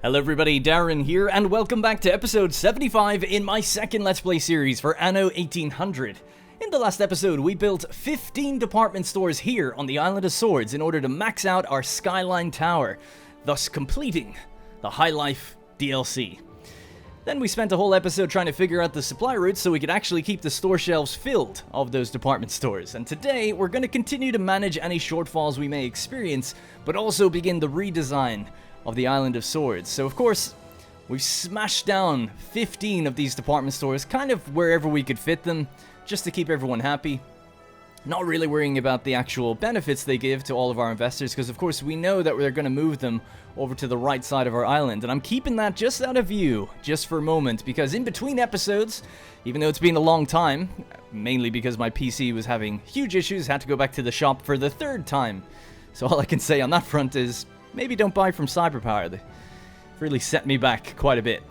Hello everybody, Darren here, and welcome back to episode 75 in my second Let's Play series for Anno 1800. In the last episode, we built 15 department stores here on the Island of Swords in order to max out our Skyline Tower, thus completing the High Life DLC. Then we spent a whole episode trying to figure out the supply routes so we could actually keep the store shelves filled of those department stores. And today, we're going to continue to manage any shortfalls we may experience, but also begin the redesign of the Island of Swords. So of course, we've smashed down 15 of these department stores, kind of wherever we could fit them, just to keep everyone happy. Not really worrying about the actual benefits they give to all of our investors, because of course we know that we're going to move them over to the right side of our island. And I'm keeping that just out of view, just for a moment, because in between episodes, even though it's been a long time, mainly because my PC was having huge issues, had to go back to the shop for the third time. So all I can say on that front is, maybe don't buy from Cyberpower. They really set me back quite a bit.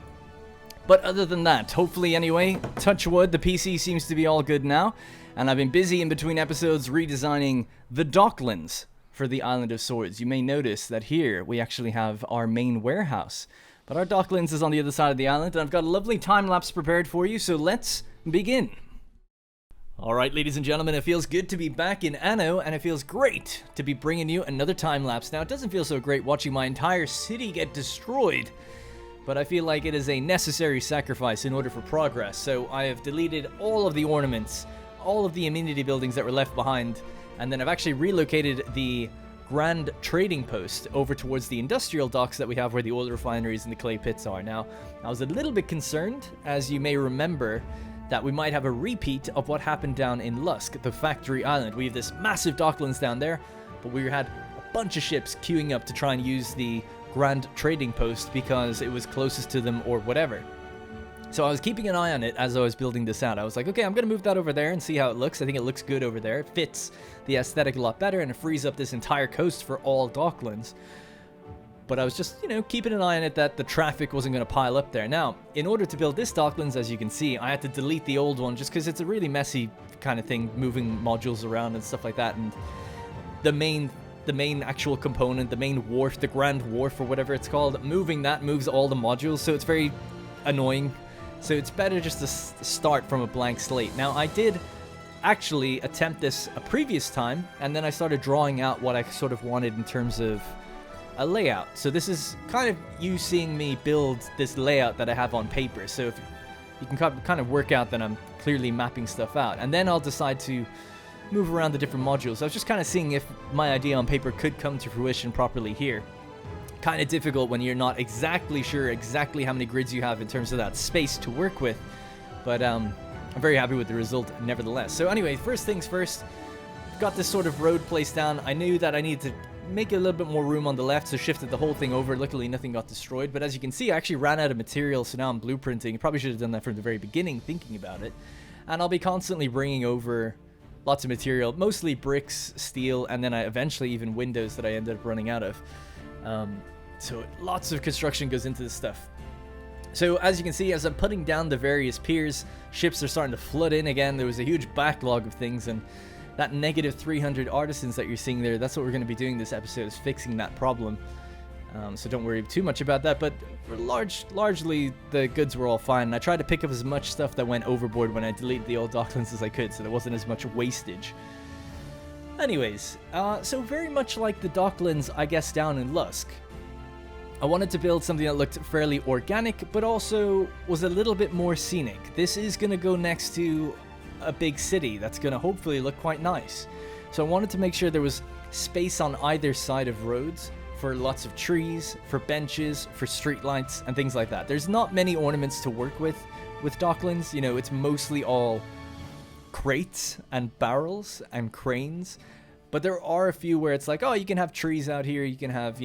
But other than that, hopefully anyway, touch wood, the PC seems to be all good now. And I've been busy in between episodes redesigning the Docklands for the Island of Swords. You may notice that here we actually have our main warehouse. But our Docklands is on the other side of the island, and I've got a lovely time-lapse prepared for you, so let's begin. Alright, ladies and gentlemen, it feels good to be back in Anno, and it feels great to be bringing you another time-lapse. Now, it doesn't feel so great watching my entire city get destroyed, but I feel like it is a necessary sacrifice in order for progress. So I have deleted all of the ornaments, all of the amenity buildings that were left behind, and then I've actually relocated the Grand Trading Post over towards the industrial docks that we have where the oil refineries and the clay pits are. Now, I was a little bit concerned, as you may remember, that we might have a repeat of what happened down in Lusk, the factory island. We have this massive Docklands down there, but we had a bunch of ships queuing up to try and use the Grand Trading Post because it was closest to them or whatever. So I was keeping an eye on it as I was building this out. I was like, okay, I'm going to move that over there and see how it looks. I think it looks good over there. It fits the aesthetic a lot better, and it frees up this entire coast for all Docklands. But I was just, keeping an eye on it that the traffic wasn't going to pile up there. Now, in order to build this Docklands, as you can see, I had to delete the old one just because it's a really messy kind of thing, moving modules around and stuff like that. And the main actual component, the main wharf, the Grand Wharf or whatever it's called, moving that moves all the modules, so it's very annoying. So it's better just to start from a blank slate. Now, I did actually attempt this a previous time, and then I started drawing out what I sort of wanted in terms of a layout. So this is kind of you seeing me build this layout that I have on paper. So if you can kind of work out that I'm clearly mapping stuff out, and then I'll decide to move around the different modules. I was just kind of seeing if my idea on paper could come to fruition properly here. Kind of difficult when you're not exactly sure exactly how many grids you have in terms of that space to work with, but I'm very happy with the result nevertheless. So anyway, first things first, got this sort of road placed down. I knew that I needed to make a little bit more room on the left, so shifted the whole thing over. Luckily, nothing got destroyed, but as you can see, I actually ran out of material, so now I'm blueprinting. Probably should have done that from the very beginning, thinking about it. And I'll be constantly bringing over lots of material, mostly bricks, steel, and then eventually even windows that I ended up running out of. So lots of construction goes into this stuff. So as you can see, as I'm putting down the various piers, ships are starting to flood in again. There was a huge backlog of things, and that negative 300 artisans that you're seeing there, that's what we're going to be doing this episode, is fixing that problem. So don't worry too much about that, but largely the goods were all fine. And I tried to pick up as much stuff that went overboard when I deleted the old Docklands as I could, so there wasn't as much wastage. Anyways, so very much like the Docklands, I guess, down in Lusk, I wanted to build something that looked fairly organic, but also was a little bit more scenic. This is going to go next to a big city that's going to hopefully look quite nice. So I wanted to make sure there was space on either side of roads for lots of trees, for benches, for streetlights, and things like that. There's not many ornaments to work with Docklands. It's mostly all crates and barrels and cranes. But there are a few where it's like, oh, you can have trees out here, you can have,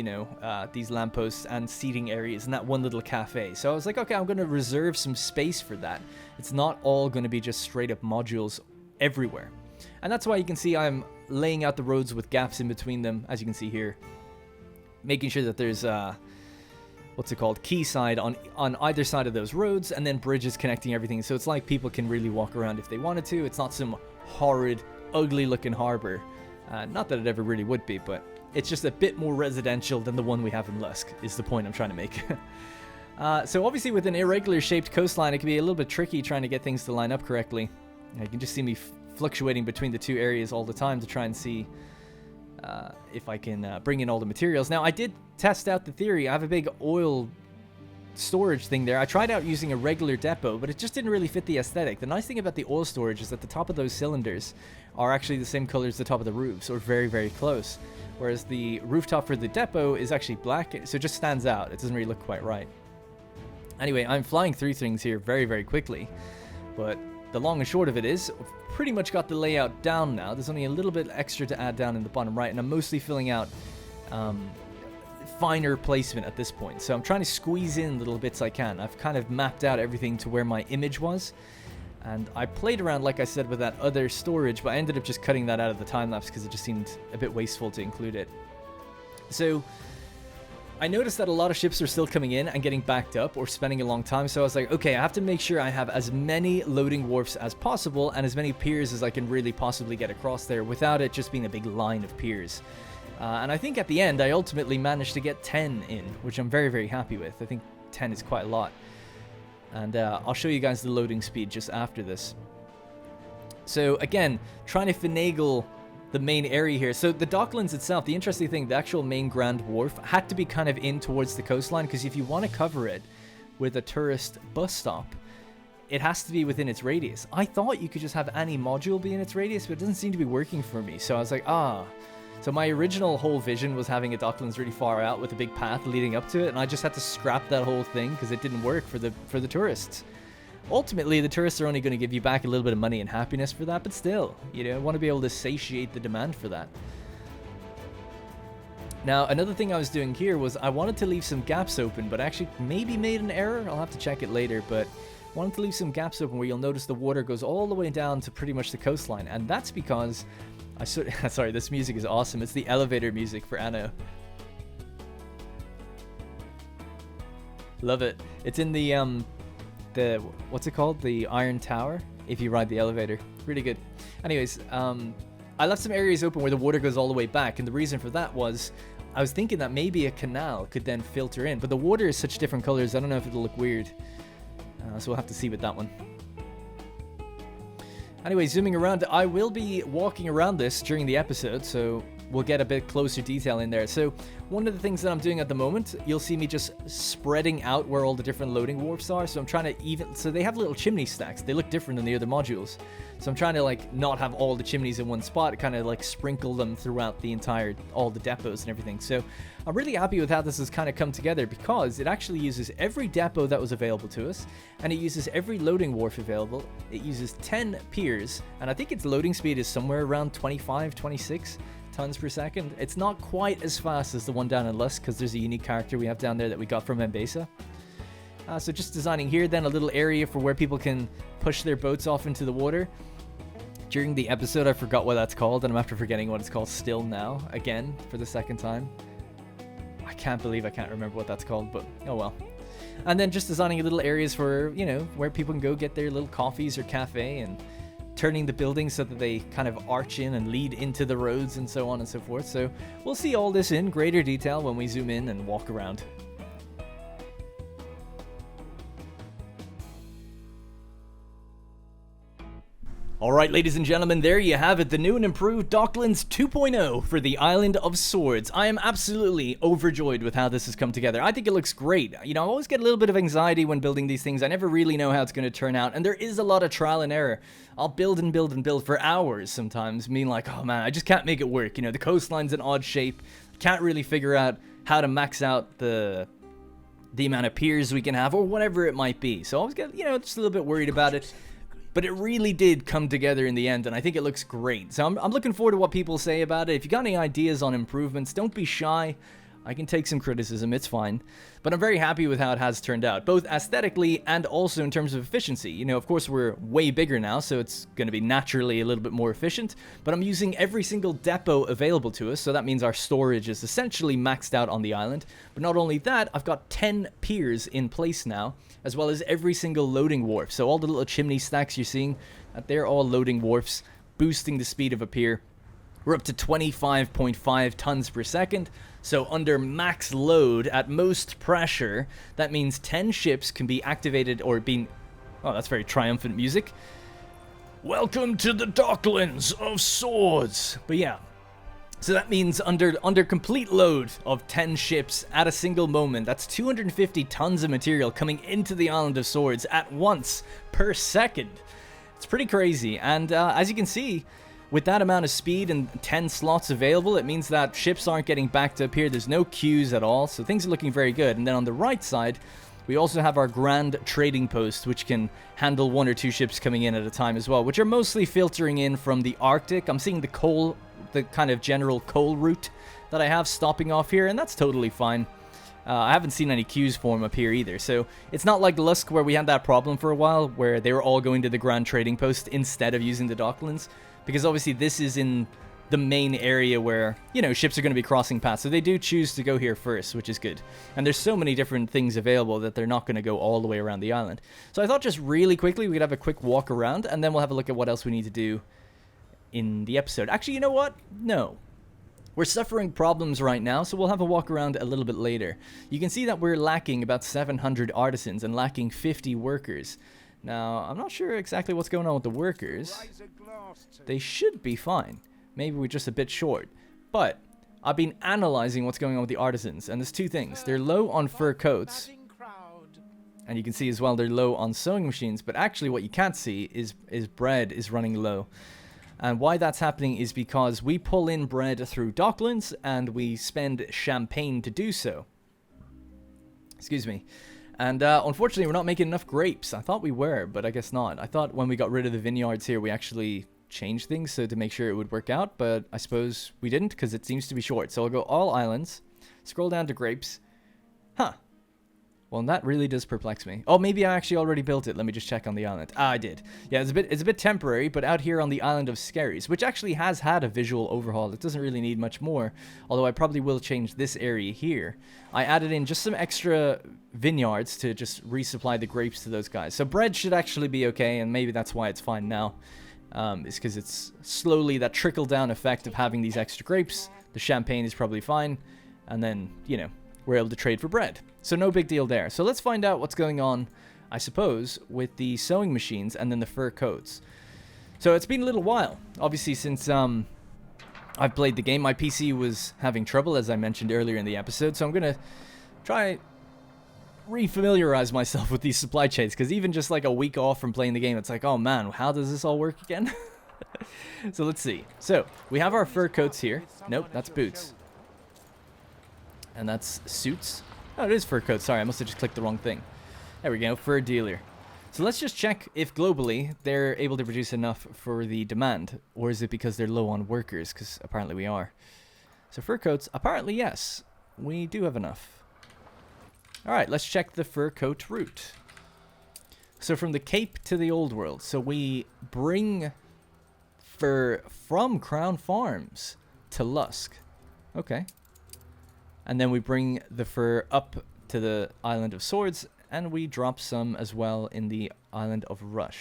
these lampposts and seating areas and that one little cafe. So I was like, okay, I'm going to reserve some space for that. It's not all going to be just straight up modules everywhere. And that's why you can see I'm laying out the roads with gaps in between them, as you can see here. Making sure that there's, quayside on either side of those roads, and then bridges connecting everything. So it's like people can really walk around if they wanted to. It's not some horrid, ugly looking harbor. Not that it ever really would be, but It's just a bit more residential than the one we have in Lusk, is the point I'm trying to make. So obviously with an irregular shaped coastline, it can be a little bit tricky trying to get things to line up correctly. You can just see me fluctuating between the two areas all the time to try and see if I can bring in all the materials. Now, I did test out the theory. I have a big oil storage thing there. I tried out using a regular depot, but it just didn't really fit the aesthetic. The nice thing about the oil storage is that the top of those cylinders are actually the same color as the top of the roofs, or very, very close. Whereas the rooftop for the depot is actually black, so it just stands out. It doesn't really look quite right. Anyway, I'm flying through things here very, very quickly, but the long and short of it is, I've pretty much got the layout down now. There's only a little bit extra to add down in the bottom right, and I'm mostly filling out finer placement at this point. So I'm trying to squeeze in little bits I can. I've kind of mapped out everything to where my image was, and I played around, like I said, with that other storage, but I ended up just cutting that out of the time-lapse because it just seemed a bit wasteful to include it. So I noticed that a lot of ships are still coming in and getting backed up or spending a long time, so I was like, okay, I have to make sure I have as many loading wharfs as possible and as many piers as I can really possibly get across there without it just being a big line of piers. And I think at the end, I ultimately managed to get 10 in, which I'm very, very happy with. I think 10 is quite a lot. And I'll show you guys the loading speed just after this. So again, trying to finagle the main area here. So the Docklands itself, the interesting thing, the actual main Grand Wharf had to be kind of in towards the coastline, because if you want to cover it with a tourist bus stop, it has to be within its radius. I thought you could just have any module be in its radius, but it doesn't seem to be working for me. So I was like, So my original whole vision was having a Docklands really far out with a big path leading up to it, and I just had to scrap that whole thing because it didn't work for the tourists. Ultimately, the tourists are only going to give you back a little bit of money and happiness for that, but still, you know, I want to be able to satiate the demand for that. Now, another thing I was doing here was I wanted to leave some gaps open, but I actually maybe made an error. I'll have to check it later, but I wanted to leave some gaps open where you'll notice the water goes all the way down to pretty much the coastline, and that's because sorry, this music is awesome. It's the elevator music for Anno. Love it. It's in the what's it called? The Iron Tower, if you ride the elevator. Really good. Anyways, I left some areas open where the water goes all the way back, and the reason for that was I was thinking that maybe a canal could then filter in, but the water is such different colors, I don't know if it'll look weird. So we'll have to see with that one. Anyway, zooming around, I will be walking around this during the episode, so we'll get a bit closer detail in there. So one of the things that I'm doing at the moment, you'll see me just spreading out where all the different loading wharfs are. So I'm trying to so they have little chimney stacks. They look different than the other modules. So I'm trying to like not have all the chimneys in one spot, kind of like sprinkle them throughout the all the depots and everything. So I'm really happy with how this has kind of come together, because it actually uses every depot that was available to us, and it uses every loading wharf available. It uses 10 piers, and I think its loading speed is somewhere around 25, 26 tons per second. It's not quite as fast as the one down in Lusk, because there's a unique character we have down there that we got from Mbesa. So just designing here then a little area for where people can push their boats off into the water. During the episode, I forgot what that's called, and I'm after forgetting what it's called still now, again, for the second time. I can't believe I can't remember what that's called, but oh well. And then just designing little areas for, you know, where people can go get their little coffees or cafe, and turning the buildings so that they kind of arch in and lead into the roads and so on and so forth. So we'll see all this in greater detail when we zoom in and walk around. Alright, ladies and gentlemen, there you have it, the new and improved Docklands 2.0 for the Island of Swords. I am absolutely overjoyed with how this has come together. I think it looks great. You know, I always get a little bit of anxiety when building these things. I never really know how it's going to turn out, and there is a lot of trial and error. I'll build and build and build for hours sometimes, meaning like, oh man, I just can't make it work. You know, the coastline's an odd shape. Can't really figure out how to max out the amount of piers we can have, or whatever it might be. So I always get, you know, just a little bit worried about it. But it really did come together in the end, and I think it looks great. So I'm looking forward to what people say about it. If you got any ideas on improvements, don't be shy. I can take some criticism, it's fine. But I'm very happy with how it has turned out, both aesthetically and also in terms of efficiency. You know, of course, we're way bigger now, so it's going to be naturally a little bit more efficient. But I'm using every single depot available to us, so that means our storage is essentially maxed out on the island. But not only that, I've got 10 piers in place now, as well as every single loading wharf. So all the little chimney stacks you're seeing, they're all loading wharfs, boosting the speed of a pier. We're up to 25.5 tons per second. So under max load at most pressure, that means 10 ships can be activated or being... Oh, that's very triumphant music. Welcome to the Docklands of Swords. But yeah, so that means under complete load of 10 ships at a single moment, that's 250 tons of material coming into the Island of Swords at once per second. It's pretty crazy, and as you can see, with that amount of speed and 10 slots available, it means that ships aren't getting backed up here. There's no queues at all, so things are looking very good. And then on the right side, we also have our grand trading post, which can handle 1 or 2 ships coming in at a time as well, which are mostly filtering in from the Arctic. I'm seeing the kind of general coal route that I have stopping off here, and that's totally fine. I haven't seen any queues form up here either, so it's not like Lusk where we had that problem for a while, where they were all going to the grand trading post instead of using the Docklands, because obviously this is in the main area where, you know, ships are going to be crossing paths, so they do choose to go here first, which is good. And there's so many different things available that they're not going to go all the way around the island. So I thought just really quickly we could have a quick walk around, and then we'll have a look at what else we need to do in the episode. Actually, you know what? No. We're suffering problems right now, so we'll have a walk around a little bit later. You can see that we're lacking about 700 artisans and lacking 50 workers. Now, I'm not sure exactly what's going on with the workers. They should be fine. Maybe we're just a bit short. But I've been analyzing what's going on with the artisans, and there's 2 things. They're low on fur coats, and you can see as well they're low on sewing machines, but actually what you can't see is bread is running low. And why that's happening is because we pull in bread through Docklands, and we spend champagne to do so. Excuse me. And unfortunately, we're not making enough grapes. I thought we were, but I guess not. I thought when we got rid of the vineyards here, we actually changed things so to make sure it would work out, but I suppose we didn't because it seems to be short. So I'll go all islands, scroll down to grapes. Huh. Well, that really does perplex me. Oh, maybe I actually already built it. Let me just check on the island. Ah, I did. Yeah, it's a bit temporary, but out here on the island of Skerries, which actually has had a visual overhaul. It doesn't really need much more, although I probably will change this area here. I added in just some extra vineyards to just resupply the grapes to those guys. So bread should actually be okay, and maybe that's why it's fine now. It's because it's slowly that trickle-down effect of having these extra grapes. The champagne is probably fine, and then, you know, we're able to trade for bread. So no big deal there. So let's find out what's going on, I suppose, with the sewing machines and then the fur coats. So it's been a little while, obviously, since I've played the game. My PC was having trouble, as I mentioned earlier in the episode, so I'm going to try refamiliarize myself with these supply chains, because even just like a week off from playing the game, it's like, oh man, how does this all work again? So let's see. So we have our fur coats here. Nope, that's boots. And that's suits. Oh, it is fur coats. Sorry, I must have just clicked the wrong thing. There we go, fur dealer. So let's just check if globally they're able to produce enough for the demand, or is it because they're low on workers? Because apparently we are. So fur coats, apparently yes, we do have enough. Alright, let's check the fur coat route. So from the Cape to the Old World. So we bring fur from Crown Farms to Lusk. Okay. And then we bring the fur up to the Island of Swords, and we drop some as well in the Island of Rush.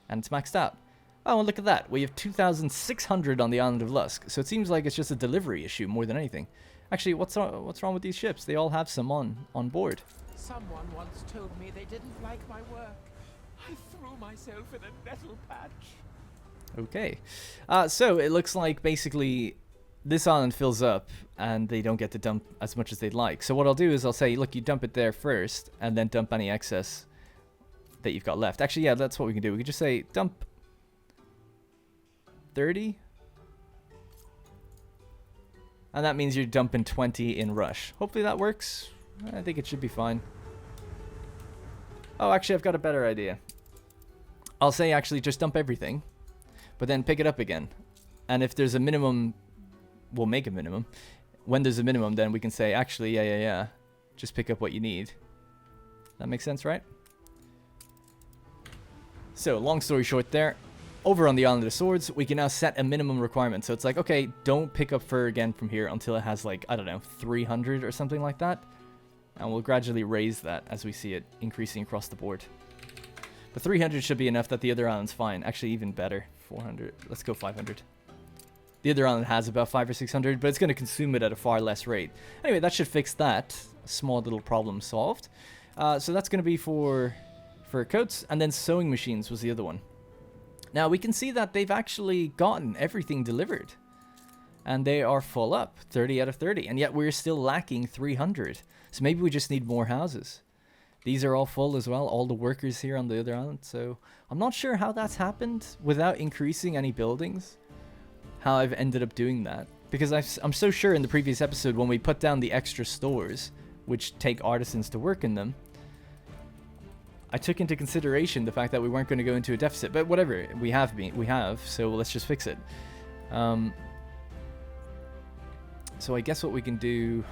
And it's maxed out. Oh, and look at that. We have 2,600 on the Island of Lusk. So it seems like it's just a delivery issue more than anything. Actually, what's wrong with these ships? They all have some on board. Someone once told me they didn't like my work. I threw myself in a nettle patch. Okay. So it looks like basically this island fills up and they don't get to dump as much as they'd like. So what I'll do is I'll say, look, you dump it there first and then dump any excess that you've got left. Actually, yeah, that's what we can do. We can just say dump 30. And that means you're dumping 20 in Rush. Hopefully that works. I think it should be fine. Oh, actually, I've got a better idea. I'll say actually just dump everything, but then pick it up again. And if there's a minimum, we'll make a minimum. When there's a minimum, then we can say, actually, yeah. Just pick up what you need. That makes sense, right? So, long story short there. Over on the Island of Swords, we can now set a minimum requirement. So it's like, okay, don't pick up fur again from here until it has like, I don't know, 300 or something like that. And we'll gradually raise that as we see it increasing across the board. But 300 should be enough that the other island's fine. Actually, even better. 400. Let's go 500. The other island has about 500 or 600, but it's going to consume it at a far less rate. Anyway, that should fix that. A small little problem solved. So that's going to be for fur coats, and then sewing machines was the other one. Now we can see that they've actually gotten everything delivered. And they are full up, 30 out of 30. And yet we're still lacking 300. So maybe we just need more houses. These are all full as well, all the workers here on the other island. So I'm not sure how that's happened without increasing any buildings. How I've ended up doing that. Because I'm so sure in the previous episode when we put down the extra stores, which take artisans to work in them, I took into consideration the fact that we weren't going to go into a deficit. But whatever, we have, so let's just fix it. So I guess what we can do...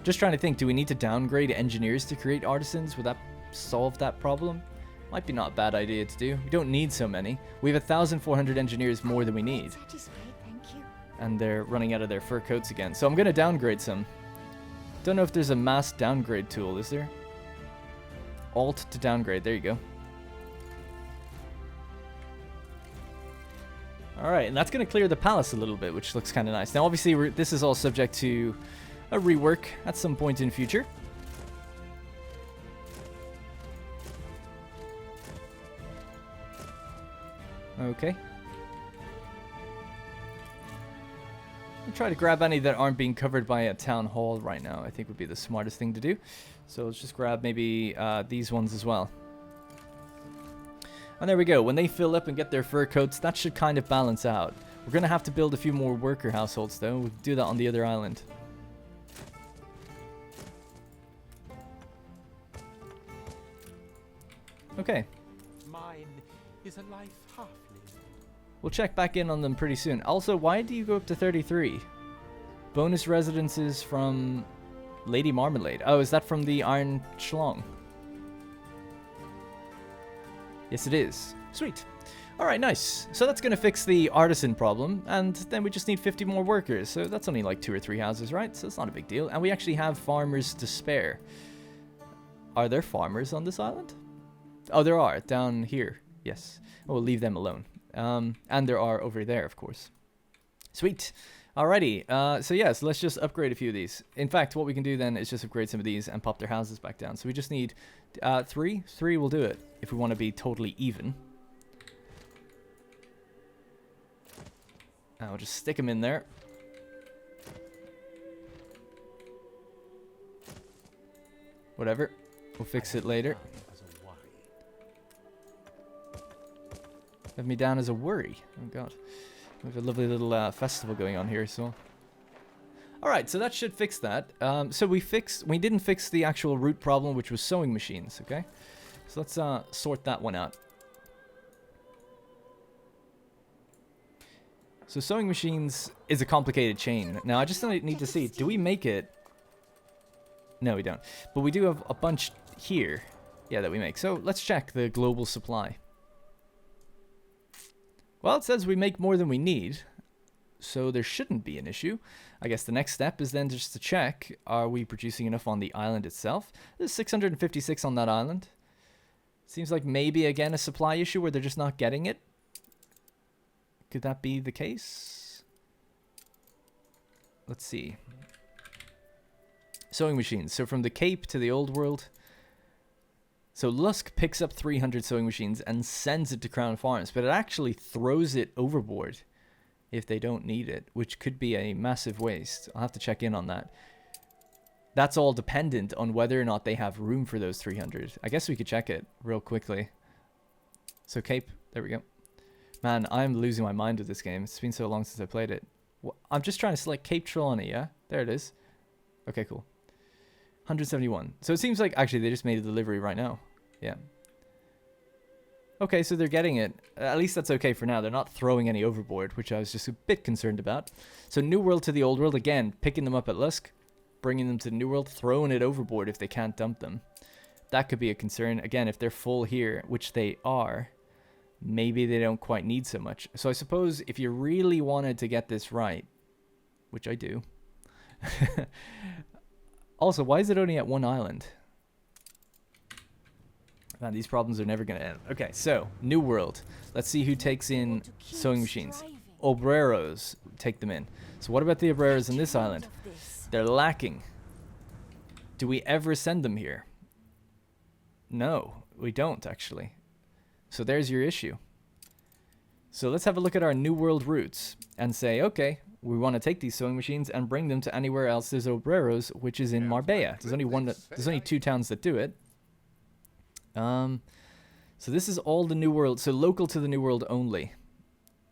Just trying to think, do we need to downgrade engineers to create artisans? Would that solve that problem? Might be not a bad idea to do. We don't need so many. We have 1,400 engineers more than we need. And they're running out of their fur coats again. So I'm going to downgrade some. Don't know if there's a mass downgrade tool, is there? Alt to downgrade, there you go. Alright, and that's going to clear the palace a little bit, which looks kind of nice. Now obviously this is all subject to a rework at some point in future. Okay. I'll try to grab any that aren't being covered by a town hall right now. I think would be the smartest thing to do. So let's just grab maybe these ones as well. And there we go. When they fill up and get their fur coats, that should kind of balance out. We're going to have to build a few more worker households though. We'll do that on the other island. Okay. Mine is a life half lived. We'll check back in on them pretty soon. Also, why do you go up to 33? Bonus residences from Lady Marmalade. Oh, is that from the Iron Schlong? Yes, it is. Sweet. Alright, nice. So that's going to fix the artisan problem, and then we just need 50 more workers. So that's only like 2 or 3 houses, right? So it's not a big deal. And we actually have farmers to spare. Are there farmers on this island? Oh, there are. Down here. Yes. We'll leave them alone. And there are over there, of course. Sweet. Alrighty. So yeah, so let's just upgrade a few of these. In fact, what we can do then is just upgrade some of these and pop their houses back down. So we just need 3. 3 will do it if we want to be totally even. I'll just stick them in there. Whatever. We'll fix it later. Have me down as a worry. Oh god. We have a lovely little festival going on here, so... Alright, so that should fix that. So we didn't fix the actual root problem, which was sewing machines, okay? So let's sort that one out. So sewing machines is a complicated chain. Now I just need to see, do we make it? No, we don't. But we do have a bunch here, yeah, that we make. So let's check the global supply. Well, it says we make more than we need, so there shouldn't be an issue. I guess the next step is then just to check, are we producing enough on the island itself? There's 656 on that island. Seems like maybe, again, a supply issue where they're just not getting it. Could that be the case? Let's see. Sewing machines. So from the Cape to the Old World... So Lusk picks up 300 sewing machines and sends it to Crown Farms, but it actually throws it overboard if they don't need it, which could be a massive waste. I'll have to check in on that. That's all dependent on whether or not they have room for those 300. I guess we could check it real quickly. So Cape, there we go. Man, I'm losing my mind with this game. It's been so long since I played it. I'm just trying to select Cape Trelawney, yeah? There it is. Okay, cool. 171. So it seems like actually they just made a delivery right now. Yeah. Okay, so they're getting it. At least that's okay for now. They're not throwing any overboard, which I was just a bit concerned about. So New World to the Old World, again, picking them up at Lusk, bringing them to the New World, throwing it overboard if they can't dump them. That could be a concern. Again, if they're full here, which they are, maybe they don't quite need so much. So I suppose if you really wanted to get this right, which I do. Also, why is it only at one island? Man, these problems are never going to end. Okay, so, New World. Let's see who takes in sewing machines. Obreros take them in. So what about the obreros in this island? They're lacking. Do we ever send them here? No, we don't, actually. So there's your issue. So let's have a look at our New World routes and say, okay, we want to take these sewing machines and bring them to anywhere else there's obreros, which is in Marbella. There's only 2 towns that do it. So this is all the New World, so local to the New World only.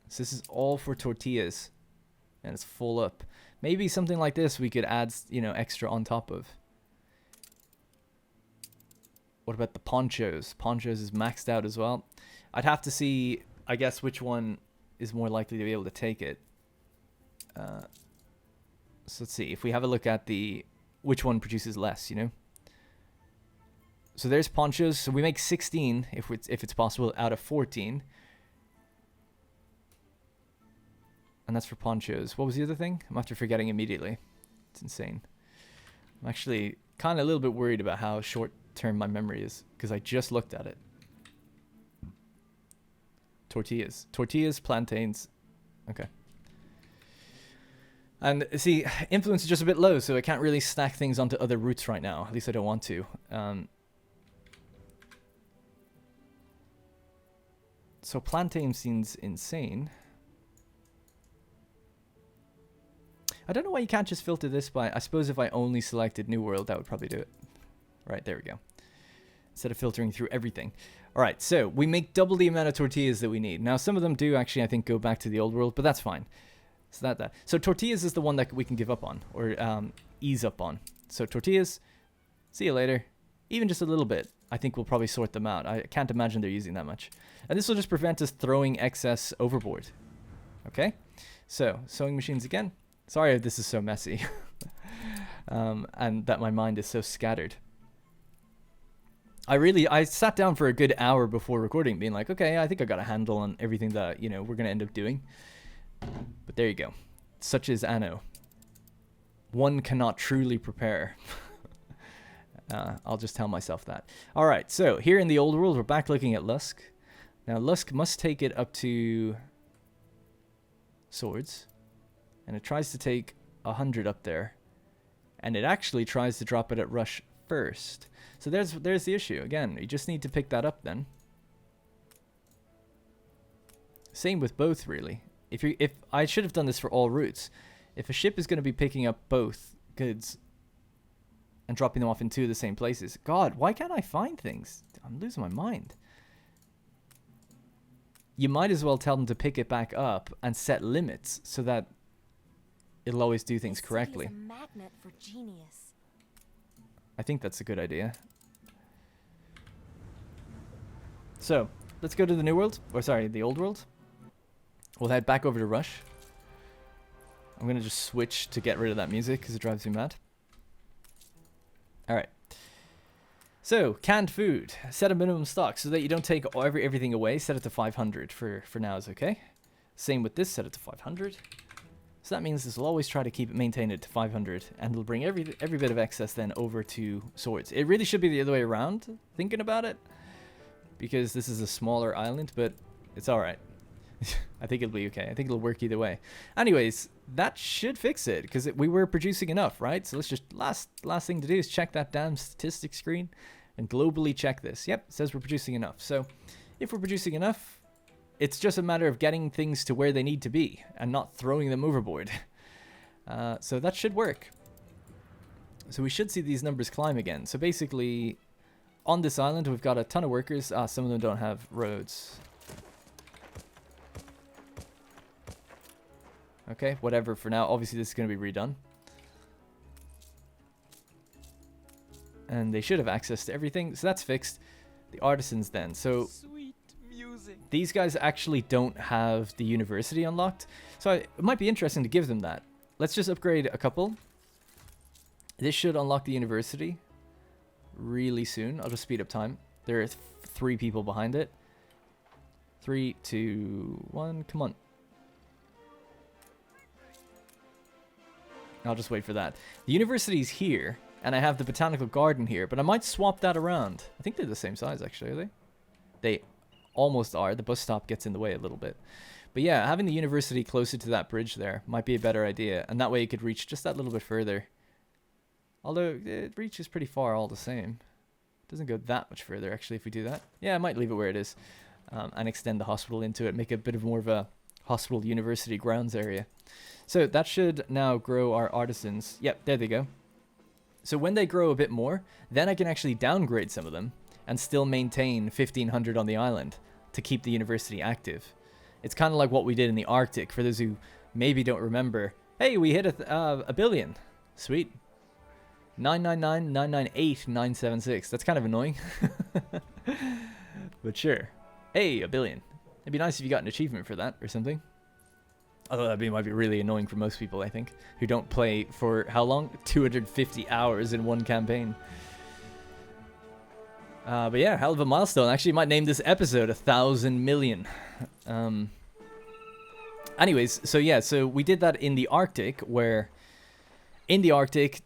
So this is all for tortillas, and it's full up. Maybe something like this we could add, you know, extra on top of. What about the ponchos? Ponchos is maxed out as well. I'd have to see, I guess, which one is more likely to be able to take it. So let's see if we have a look at which one produces less, you know. So there's ponchos. So we make 16 if it's possible out of 14. And that's for ponchos. What was the other thing? I'm after forgetting immediately. It's insane. I'm actually kind of a little bit worried about how short-term my memory is because I just looked at it. Tortillas, plantains. Okay. And see, influence is just a bit low, so I can't really stack things onto other routes right now. At least I don't want to. So plantain seems insane. I don't know why you can't just filter this by... I suppose if I only selected New World, that would probably do it. Right, there we go. Instead of filtering through everything. Alright, so we make double the amount of tortillas that we need. Now, some of them do actually, I think, go back to the old world, but that's fine. So So tortillas is the one that we can give up on, or ease up on. So tortillas, see you later. Even just a little bit, I think we'll probably sort them out. I can't imagine they're using that much. And this will just prevent us throwing excess overboard. Okay? So, sewing machines again. Sorry if this is so messy. And that my mind is so scattered. I sat down for a good hour before recording, being like, okay, I think I got a handle on everything that, you know, we're going to end up doing. But there you go. Such is Anno. One cannot truly prepare. I'll just tell myself that. Alright, so here in the old world, we're back looking at Lusk. Now, Lusk must take it up to swords. And it tries to take 100 up there. And it actually tries to drop it at rush first. So there's the issue. Again, you just need to pick that up then. Same with both, really. If I should have done this for all routes. If a ship is going to be picking up both goods and dropping them off in 2 of the same places. God, why can't I find things? I'm losing my mind. You might as well tell them to pick it back up and set limits so that it'll always do things correctly. A magnet for genius. I think that's a good idea. So, let's go to the new world. Or sorry, the old world. We'll head back over to Rush. I'm going to just switch to get rid of that music because it drives me mad. Alright. So, canned food. Set a minimum stock so that you don't take everything away. Set it to 500 for now is okay. Same with this, set it to 500. So that means this will always try to maintain it to 500, and it'll bring every bit of excess then over to swords. It really should be the other way around, thinking about it, because this is a smaller island, but it's alright. I think it'll be okay. I think it'll work either way. Anyways, that should fix it, because we were producing enough, right? So let's just, last thing to do is check that damn statistics screen, and globally check this. Yep, it says we're producing enough. So if we're producing enough, it's just a matter of getting things to where they need to be and not throwing them overboard. So that should work. So we should see these numbers climb again. So basically, on this island, we've got a ton of workers. Some of them don't have roads. Okay, whatever for now. Obviously, this is going to be redone. And they should have access to everything. So that's fixed. The artisans then. So these guys actually don't have the university unlocked. So it might be interesting to give them that. Let's just upgrade a couple. This should unlock the university really soon. I'll just speed up time. There are 3 people behind it. 3, 2, 1. Come on. I'll just wait for that. The university's here. And I have the botanical garden here, but I might swap that around. I think they're the same size, actually, are they? They almost are. The bus stop gets in the way a little bit. But yeah, having the university closer to that bridge there might be a better idea. And that way you could reach just that little bit further. Although it reaches pretty far all the same. It doesn't go that much further, actually, if we do that. Yeah, I might leave it where it is. And extend the hospital into it. Make it a bit of more of a hospital university grounds area. So that should now grow our artisans. Yep, there they go. So when they grow a bit more, then I can actually downgrade some of them and still maintain 1,500 on the island to keep the university active. It's kind of like what we did in the Arctic. For those who maybe don't remember, hey, we hit a billion. Sweet. 999,998,976. That's kind of annoying. But sure. Hey, a billion. It'd be nice if you got an achievement for that or something. Although that might be really annoying for most people, I think, who don't play for how long? 250 hours in one campaign. But yeah, hell of a milestone. Actually, might name this episode 1,000 million. Anyways, so yeah, so we did that in the Arctic, where in the Arctic,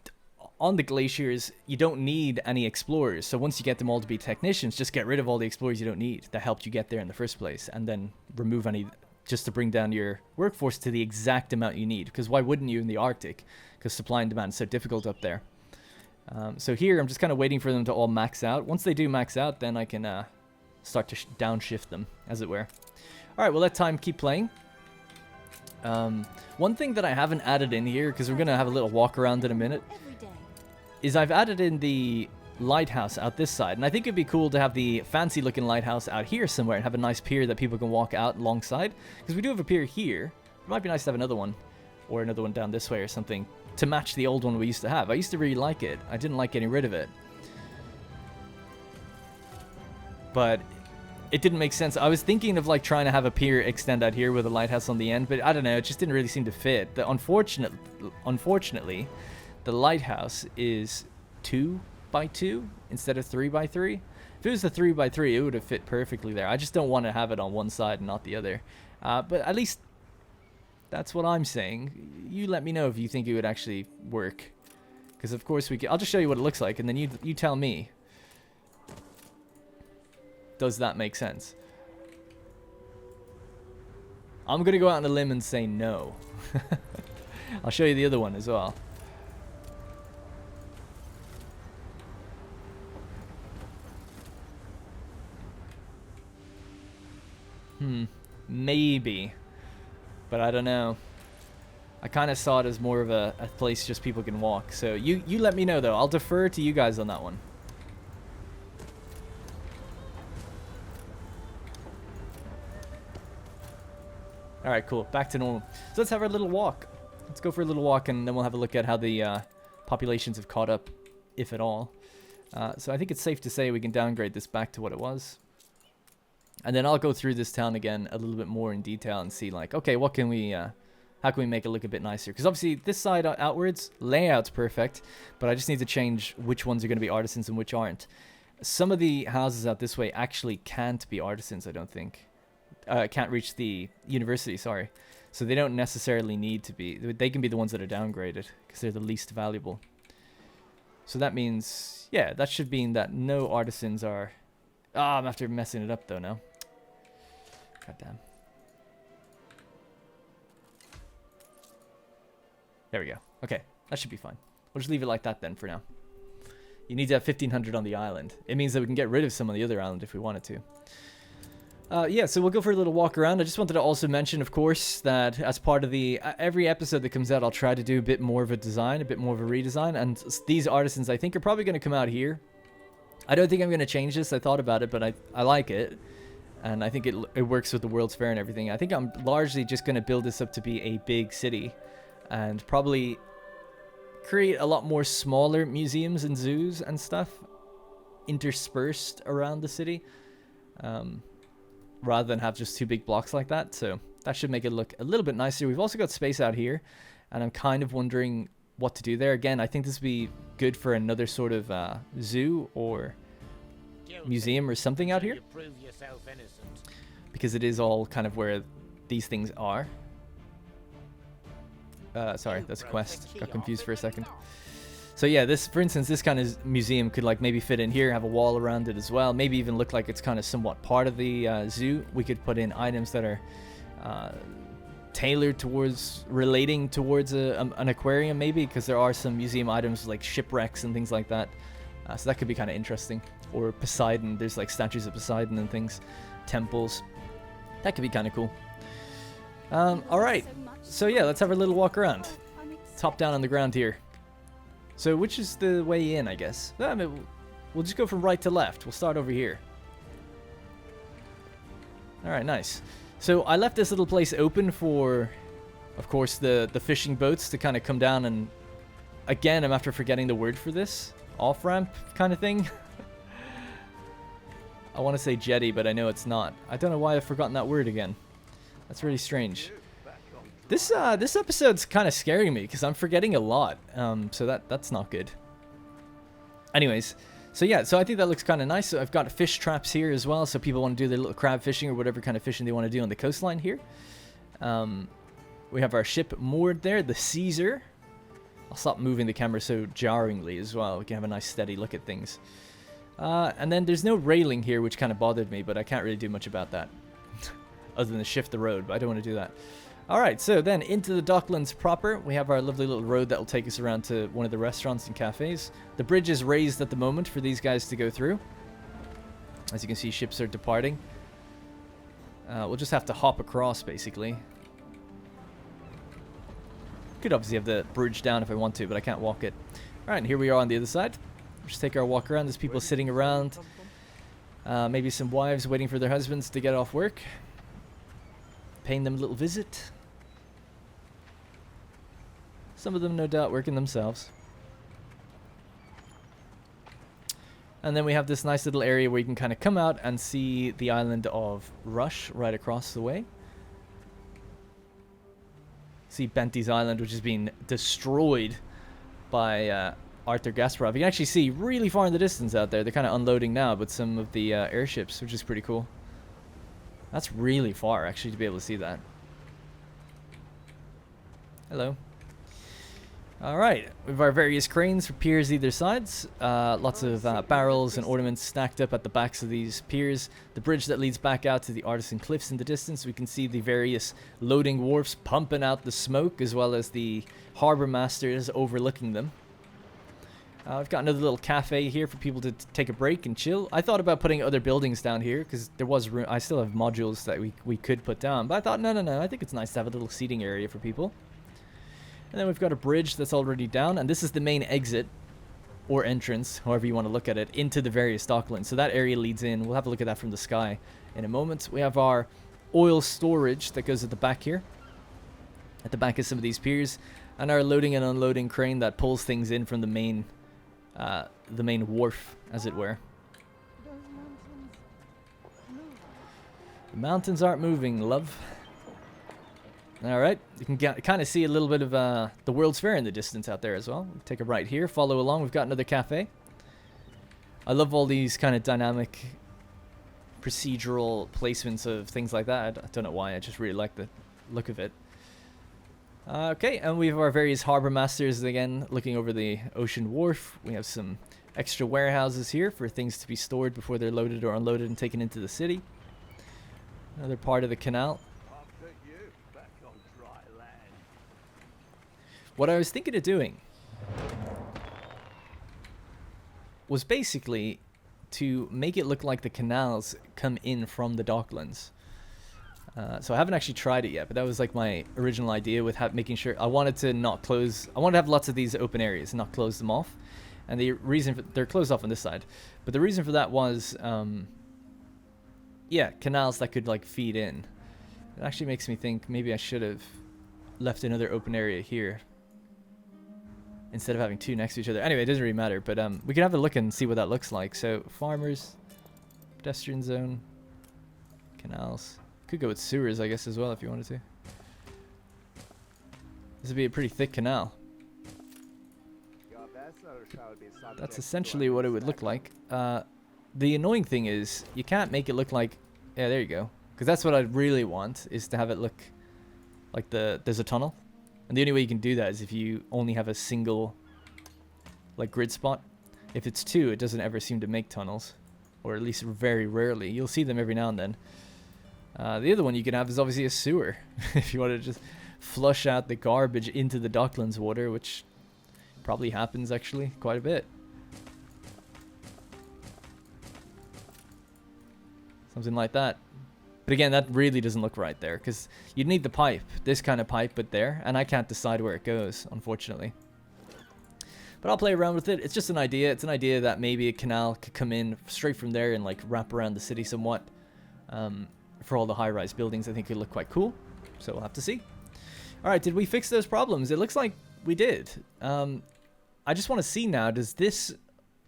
on the glaciers, you don't need any explorers. So once you get them all to be technicians, just get rid of all the explorers you don't need that helped you get there in the first place, and then remove any, just to bring down your workforce to the exact amount you need. Because why wouldn't you in the Arctic? Because supply and demand is so difficult up there. So here, I'm just kind of waiting for them to all max out. Once they do max out, then I can start to downshift them, as it were. All right, we'll let time keep playing. One thing that I haven't added in here, because we're going to have a little walk around in a minute, is I've added in the lighthouse out this side. And I think it'd be cool to have the fancy looking lighthouse out here somewhere and have a nice pier that people can walk out alongside. Because we do have a pier here. It might be nice to have another one, or another one down this way or something, to match the old one we used to have. I used to really like it. I didn't like getting rid of it. But it didn't make sense. I was thinking of like trying to have a pier extend out here with a lighthouse on the end, but I don't know, it just didn't really seem to fit. Unfortunately, the lighthouse is 2x2 instead of 3x3. If it was the 3x3, it would have fit perfectly there. I just don't want to have it on one side and not the other. But at least that's what I'm saying. You let me know if you think it would actually work. Because of course we can. I'll just show you what it looks like, and then you tell me. Does that make sense? I'm gonna go out on a limb and say no. I'll show you the other one as well. Maybe. But I don't know. I kind of saw it as more of a place just people can walk. So you let me know, though. I'll defer to you guys on that one. Alright, cool. Back to normal. So let's have our little walk. Let's go for a little walk, and then we'll have a look at how the populations have caught up, if at all. So I think it's safe to say we can downgrade this back to what it was. And then I'll go through this town again a little bit more in detail and see, like, okay, what can we, how can we make it look a bit nicer? Because obviously this side outwards, layout's perfect, but I just need to change which ones are going to be artisans and which aren't. Some of the houses out this way actually can't be artisans, I don't think. Can't reach the university, sorry. So they don't necessarily need to be. They can be the ones that are downgraded because they're the least valuable. So that means, yeah, that should mean that no artisans are... Ah, I'm after messing it up though now. God damn. There we go. Okay, that should be fine. We'll just leave it like that then for now. You need to have 1,500 on the island. It means that we can get rid of some on the other island if we wanted to. Yeah, so we'll go for a little walk around. I just wanted to also mention, of course, that as part of the... every episode that comes out, I'll try to do a bit more of a design, a bit more of a redesign. And these artisans, I think, are probably going to come out here. I don't think I'm going to change this. I thought about it, but I like it. And I think it works with the World's Fair and everything. I think I'm largely just going to build this up to be a big city. And probably create a lot more smaller museums and zoos and stuff interspersed around the city. Rather than have just two big blocks like that. So that should make it look a little bit nicer. We've also got space out here, and I'm kind of wondering what to do there. Again, I think this would be good for another sort of zoo or museum or something out here. Because it is all kind of where these things are. Sorry, that's a quest. Got confused for a second. So yeah, this, for instance, this kind of museum could like maybe fit in here, have a wall around it as well. Maybe even look like it's kind of somewhat part of the zoo. We could put in items that are tailored towards, relating towards an aquarium maybe, because there are some museum items like shipwrecks and things like that. So that could be kind of interesting. Or Poseidon, there's like statues of Poseidon and things, temples. That could be kind of cool. Alright, so yeah, let's have a little walk around. Top down on the ground here. So which is the way in, I guess? I mean, we'll just go from right to left. We'll start over here. Alright, nice. So I left this little place open for, of course, the fishing boats to kind of come down and... Again, I'm after forgetting the word for this. Off-ramp kind of thing. I want to say jetty, but I know it's not. I don't know why I've forgotten that word again. That's really strange. This episode's kind of scaring me because I'm forgetting a lot. So that's not good. Anyways, so yeah, so I think that looks kind of nice. So I've got fish traps here as well, so people want to do their little crab fishing or whatever kind of fishing they want to do on the coastline here. We have our ship moored there, the Caesar. I'll stop moving the camera so jarringly as well. We can have a nice steady look at things. And then there's no railing here, which kind of bothered me, but I can't really do much about that. Other than to shift the road, but I don't want to do that. Alright, so then into the Docklands proper, we have our lovely little road that will take us around to one of the restaurants and cafes. The bridge is raised at the moment for these guys to go through. As you can see, ships are departing. We'll just have to hop across, basically. Could obviously have the bridge down if I want to, but I can't walk it. Alright, and here we are on the other side. Just take our walk around. There's people sitting around. Maybe some wives waiting for their husbands to get off work. Paying them a little visit. Some of them, no doubt, working themselves. And then we have this nice little area where you can kind of come out and see the island of Rush right across the way. See Bentley's Island, which has been destroyed by Arthur Gasparov. You can actually see really far in the distance out there. They're kind of unloading now with some of the airships, which is pretty cool. That's really far, actually, to be able to see that. Hello. Alright, we have our various cranes for piers either sides. Lots of barrels and ornaments stacked up at the backs of these piers. The bridge that leads back out to the artisan cliffs in the distance. We can see the various loading wharfs pumping out the smoke, as well as the harbour masters overlooking them. I've got another little cafe here for people to take a break and chill. I thought about putting other buildings down here because there was room. I still have modules that we could put down, but I thought no, I think it's nice to have a little seating area for people. And then we've got a bridge that's already down, and this is the main exit or entrance, however you want to look at it, into the various docklands. So that area leads in. We'll have a look at that from the sky in a moment. We have our oil storage that goes at the back here, at the back of some of these piers, and our loading and unloading crane that pulls things in from the main wharf, as it were. The mountains aren't moving, love. Alright, you can kind of see a little bit of the World's Fair in the distance out there as well. We'll take a right here, follow along. We've got another cafe. I love all these kind of dynamic procedural placements of things like that. I don't know why, I just really like the look of it. Okay, and we have our various harbor masters again looking over the ocean wharf. We have some extra warehouses here for things to be stored before they're loaded or unloaded and taken into the city. Another part of the canal. What I was thinking of doing was basically to make it look like the canals come in from the Docklands. So I haven't actually tried it yet, but that was like my original idea with making sure I wanted to not close. I wanted to have lots of these open areas and not close them off. And the reason they're closed off on this side, but the reason for that was, yeah, canals that could like feed in. It actually makes me think maybe I should have left another open area here instead of having two next to each other. Anyway, it doesn't really matter, but we can have a look and see what that looks like. So farmers, pedestrian zone, canals. Could go with sewers, I guess, as well, if you wanted to. This would be a pretty thick canal. That's essentially what it would look like. The annoying thing is, you can't make it look like... Yeah, there you go. Because that's what I really want, is to have it look like there's a tunnel. And the only way you can do that is if you only have a single like grid spot. If it's 2, it doesn't ever seem to make tunnels, or at least very rarely. You'll see them every now and then. The other one you can have is obviously a sewer, if you want to just flush out the garbage into the Docklands water, which probably happens actually quite a bit. Something like that. But again, that really doesn't look right there, because you'd need the pipe, this kind of pipe, but there, and I can't decide where it goes, unfortunately. But I'll play around with it. It's just an idea. It's an idea that maybe a canal could come in straight from there and like wrap around the city somewhat. For all the high-rise buildings, I think it would look quite cool. So we'll have to see. All right, did we fix those problems? It looks like we did. I just want to see now, does this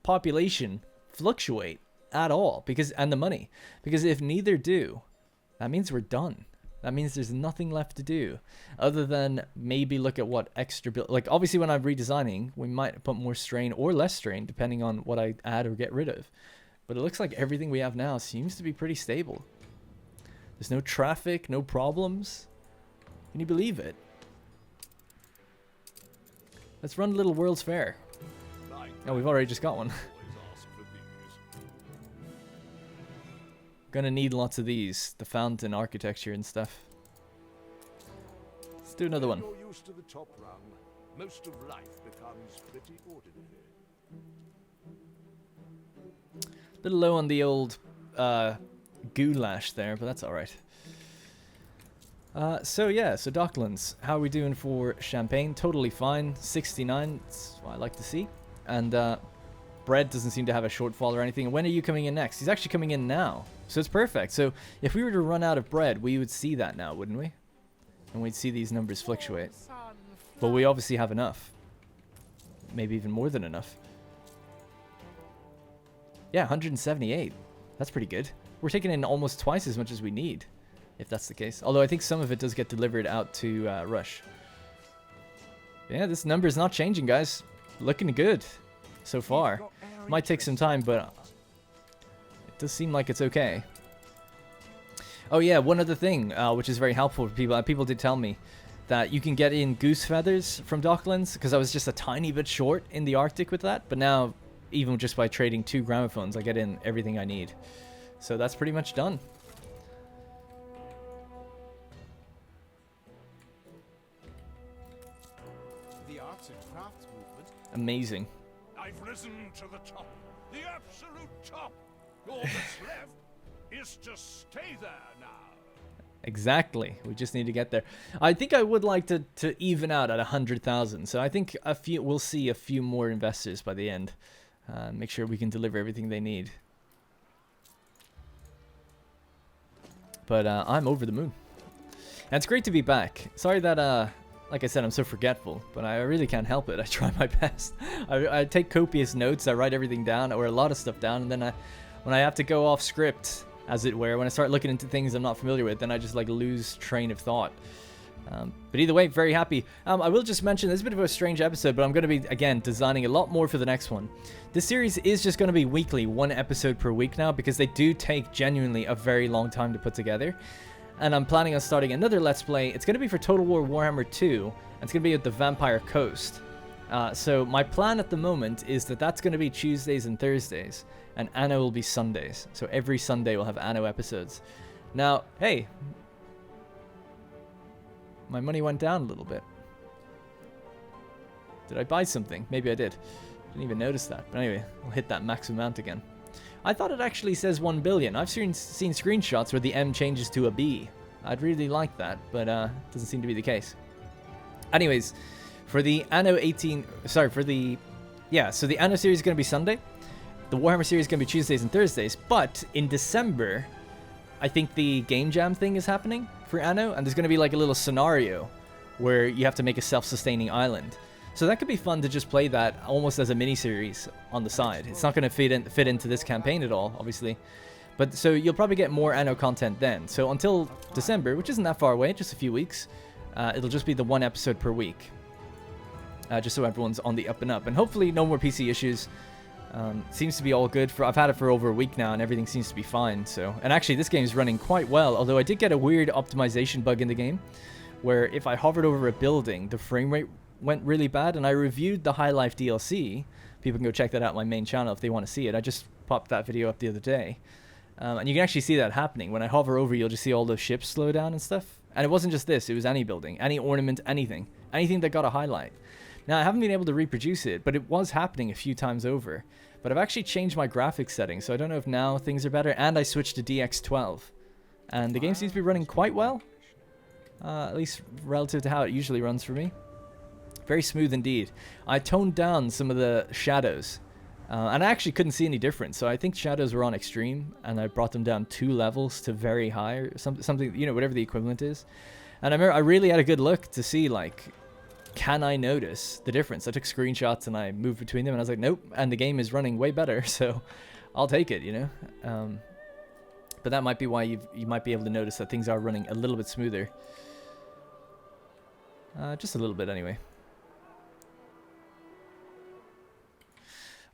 population fluctuate at all? And the money. Because if neither do, that means we're done. That means there's nothing left to do other than maybe look at what extra like obviously when I'm redesigning, we might put more strain or less strain depending on what I add or get rid of. But it looks like everything we have now seems to be pretty stable. There's no traffic, no problems. Can you believe it? Let's run a little World's Fair. Oh, we've already just got one. Gonna need lots of these, the fountain architecture and stuff. Let's do another one. You're used to the top rung. Most of life becomes pretty ordinary. Little low on the old goulash there, but that's all right. So yeah, so Docklands, how are we doing for champagne? Totally fine, 69. That's what I like to see. And bread doesn't seem to have a shortfall or anything. When are you coming in next? He's actually coming in now. So it's perfect. So if we were to run out of bread, we would see that now, wouldn't we? And we'd see these numbers fluctuate. But we obviously have enough. Maybe even more than enough. Yeah, 178. That's pretty good. We're taking in almost twice as much as we need, if that's the case. Although I think some of it does get delivered out to Rush. Yeah, this number is not changing, guys. Looking good so far. Might take some time, but it does seem like it's okay. Oh yeah, one other thing, which is very helpful for people. People did tell me that you can get in goose feathers from Docklands, because I was just a tiny bit short in the Arctic with that. But now, even just by trading 2 gramophones, I get in everything I need. So that's pretty much done. The arts and crafts movement. Amazing. I've risen to the top. The absolute top. All that's left is to stay there now. Exactly. We just need to get there. I think I would like to even out at 100,000. So I think we'll see a few more investors by the end. Make sure we can deliver everything they need. But I'm over the moon. And it's great to be back. Sorry that, like I said, I'm so forgetful, but I really can't help it. I try my best. I take copious notes. I write everything down, or a lot of stuff down, and then when I have to go off script, as it were, when I start looking into things I'm not familiar with, then I just like lose train of thought. But either way, very happy. I will just mention, this is a bit of a strange episode, but I'm going to be, again, designing a lot more for the next one. This series is just going to be weekly, 1 episode per week now, because they do take genuinely a very long time to put together. And I'm planning on starting another Let's Play. It's going to be for Total War Warhammer 2, and it's going to be at the Vampire Coast. So my plan at the moment is that that's going to be Tuesdays and Thursdays, and Anno will be Sundays. So every Sunday we'll have Anno episodes. Now, hey, my money went down a little bit. Did I buy something? Maybe I did. Didn't even notice that. But anyway, I'll hit that max amount again. I thought it actually says 1 billion. I've seen screenshots where the M changes to a B. I'd really like that, but doesn't seem to be the case. Anyways, for the Anno 18... Sorry, for the... Yeah, so the Anno series is going to be Sunday. The Warhammer series is going to be Tuesdays and Thursdays. But in December, I think the Game Jam thing is happening for Anno. And there's going to be like a little scenario where you have to make a self-sustaining island. So that could be fun to just play that almost as a mini-series on the side. It's not going to fit into this campaign at all, obviously. But so you'll probably get more Anno content then. So until December, which isn't that far away, just a few weeks, it'll just be the 1 episode per week. Just so everyone's on the up and up. And hopefully no more PC issues. Seems to be all good. I've had it for over a week now and everything seems to be fine. And actually this game is running quite well, although I did get a weird optimization bug in the game where if I hovered over a building, the frame rate went really bad, and I reviewed the High Life DLC, People can go check that out on my main channel if they want to see it. I just popped that video up the other day. And you can actually see that happening. When I hover over, you'll just see all those ships slow down and stuff. And it wasn't just this, it was any building, any ornament, anything. Anything that got a highlight. Now, I haven't been able to reproduce it, but it was happening a few times over. But I've actually changed my graphics settings, so I don't know if now things are better. And I switched to DX12. And the game seems to be running quite well. At least relative to how it usually runs for me. Very smooth indeed. I toned down some of the shadows. And I actually couldn't see any difference. So I think shadows were on extreme, and I brought them down 2 levels to very high, or something, you know, whatever the equivalent is. And I remember I really had a good look to see, like, can I notice the difference? I took screenshots and I moved between them, and I was like, nope. And the game is running way better, so I'll take it, you know. But that might be why you might be able to notice that things are running a little bit smoother. Just a little bit anyway.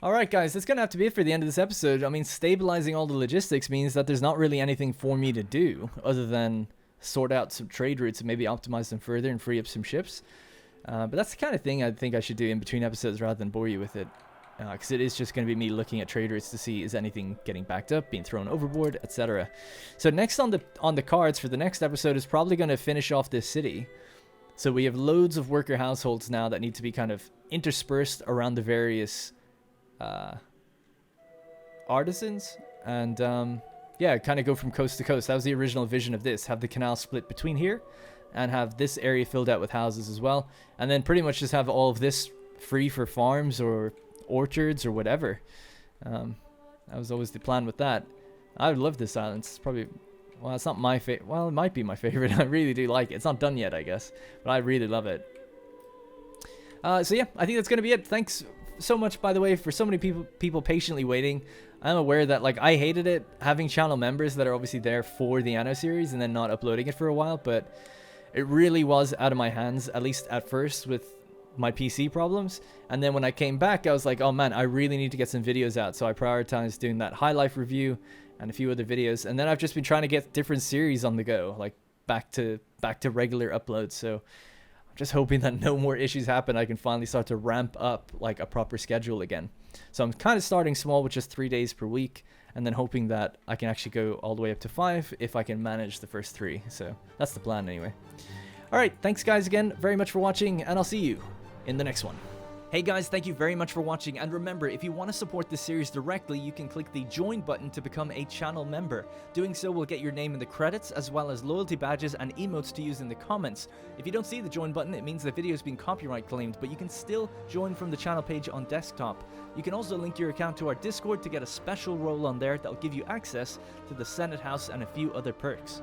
Alright guys, that's going to have to be it for the end of this episode. I mean, stabilizing all the logistics means that there's not really anything for me to do other than sort out some trade routes and maybe optimize them further and free up some ships. But that's the kind of thing I think I should do in between episodes rather than bore you with it. Because it is just going to be me looking at trade routes to see is anything getting backed up, being thrown overboard, etc. So next on the cards for the next episode is probably going to finish off this city. So we have loads of worker households now that need to be kind of interspersed around the various artisans, and yeah, kind of go from coast to coast. That was the original vision of this. Have the canal split between here and have this area filled out with houses as well, and then pretty much just have all of this free for farms or orchards or whatever. That was always the plan with that. I would love this island. It's probably, well, it's not my favorite. Well, it might be my favorite. I really do like it. It's not done yet, I guess, but I really love it. So yeah, I think that's gonna be it. Thanks so much, by the way, for so many people patiently waiting. I'm aware that, like, I hated it having channel members that are obviously there for the Anno series and then not uploading it for a while, but it really was out of my hands, at least at first, with my PC problems. And then when I came back, I was like, oh man, I really need to get some videos out. So I prioritized doing that High Life review and a few other videos, and then I've just been trying to get different series on the go, like back to regular uploads. So just hoping that no more issues happen. I can finally start to ramp up like a proper schedule again. So I'm kind of starting small with just 3 days per week, and then hoping that I can actually go all the way up to 5 if I can manage the first 3. So that's the plan anyway. All right, thanks guys again very much for watching, and I'll see you in the next one. Hey guys, thank you very much for watching, and remember, if you want to support this series directly, you can click the join button to become a channel member. Doing so will get your name in the credits, as well as loyalty badges and emotes to use in the comments. If you don't see the join button, it means the video is being copyright claimed, but you can still join from the channel page on desktop. You can also link your account to our Discord to get a special role on there that will give you access to the Senate House and a few other perks.